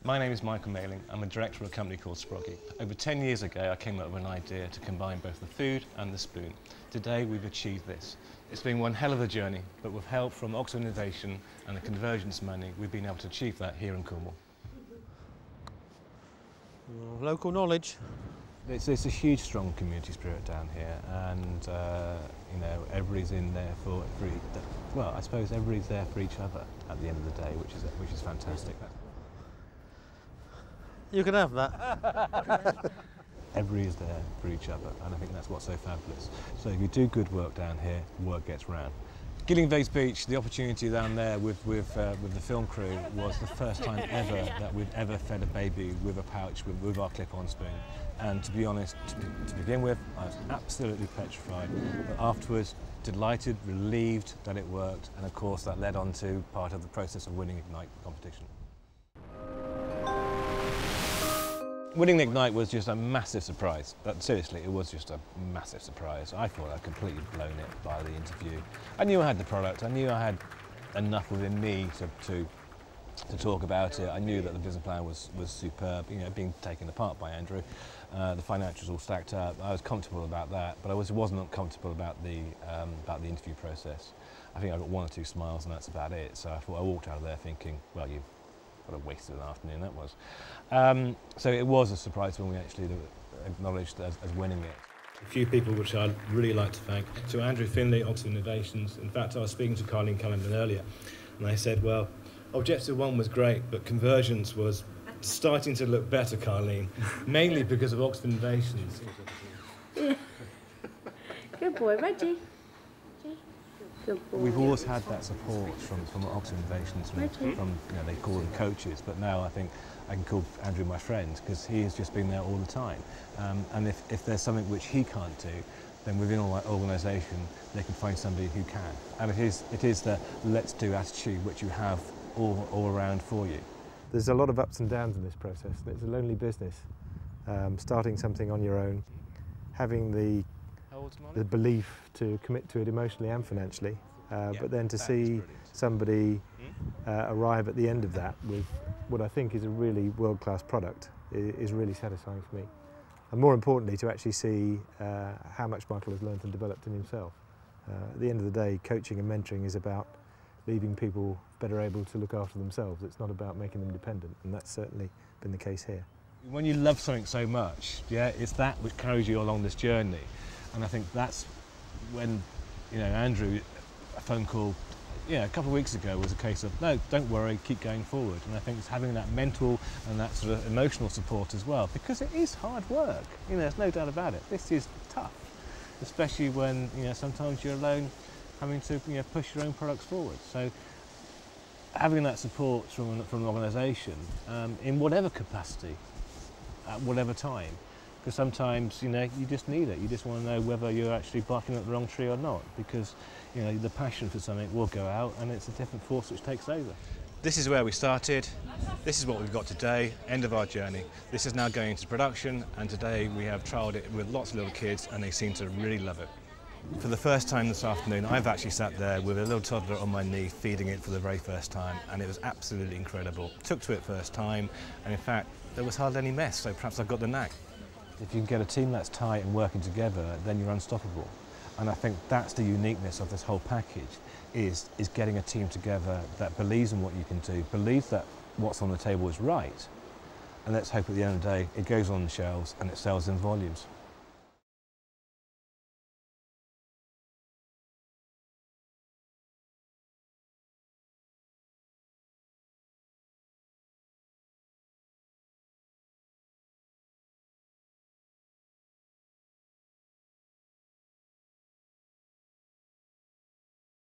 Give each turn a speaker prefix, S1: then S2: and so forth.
S1: My name is Michael Mailing. I'm a director of a company called Sproggie. Over 10 years ago, I came up with an idea to combine both the food and the spoon. Today, we've achieved this. It's been one hell of a journey, but with help from Oxford Innovation and the convergence money, we've been able to achieve that here in Cornwall.
S2: Local knowledge.
S1: It's a huge, strong community spirit down here, and you know, everybody's in there well, I suppose everybody's there for each other at the end of the day, which is fantastic.
S2: You can have that.
S1: Everybody is there for each other, and I think that's what's so fabulous. So if you do good work down here, word gets round. Gillingvays Beach, the opportunity down there with the film crew was the first time ever that we'd ever fed a baby with a pouch with our clip-on spoon. And to be honest, to begin with, I was absolutely petrified. But afterwards, delighted, relieved that it worked, and of course that led on to part of the process of winning Ignite competition. Winning Ignite was just a massive surprise. Seriously, it was just a massive surprise. I thought I'd completely blown it by the interview. I knew I had the product. I knew I had enough within me to talk about it. I knew that the business plan was superb, you know, being taken apart by Andrew. The financials all stacked up. I was comfortable about that, but I wasn't comfortable about the interview process. I think I got one or two smiles, and that's about it. So I thought I walked out of there thinking, well, what a waste of an afternoon that was. So it was a surprise when we actually acknowledged as winning it. A few people which I'd really like to thank. To Andrew Finley, Oxford Innovations. In fact, I was speaking to Carleen Cullinan earlier, and I said, well, Objective 1 was great, but conversions was starting to look better, Carleen, mainly because of Oxford Innovations.
S3: Good boy, Reggie.
S1: We've always had that support from Oxford Innovations, from you know, they call them coaches, but now I think I can call Andrew my friend because he has just been there all the time. And if there's something which he can't do, then within our organisation they can find somebody who can. And it is the let's do attitude which you have all around for you.
S4: There's a lot of ups and downs in this process. It's a lonely business. Starting something on your own, having the belief to commit to it emotionally and financially, but then to see somebody arrive at the end of that with what I think is a really world-class product is really satisfying for me. And more importantly, to actually see how much Michael has learned and developed in himself. At the end of the day, coaching and mentoring is about leaving people better able to look after themselves. It's not about making them dependent, and that's certainly been the case here.
S1: When you love something so much, yeah, it's that which carries you along this journey. And I think that's when, you know, Andrew, a phone call, yeah, a couple of weeks ago was a case of, no, don't worry, keep going forward. And I think it's having that mental and that sort of emotional support as well, because it is hard work. You know, there's no doubt about it. This is tough, especially when, you know, sometimes you're alone having to, you know, push your own products forward. So having that support from an organisation in whatever capacity, at whatever time, because sometimes, you know, you just need it. You just want to know whether you're actually barking at the wrong tree or not, because, you know, the passion for something will go out and it's a different force which takes over. This is where we started. This is what we've got today, end of our journey. This is now going into production, and today we have trialled it with lots of little kids and they seem to really love it. For the first time this afternoon, I've actually sat there with a little toddler on my knee feeding it for the very first time, and it was absolutely incredible. Took to it first time, and in fact, there was hardly any mess, so perhaps I've got the knack. If you can get a team that's tight and working together, then you're unstoppable. And I think that's the uniqueness of this whole package, is getting a team together that believes in what you can do, believes that what's on the table is right, and let's hope at the end of the day it goes on the shelves and it sells in volumes.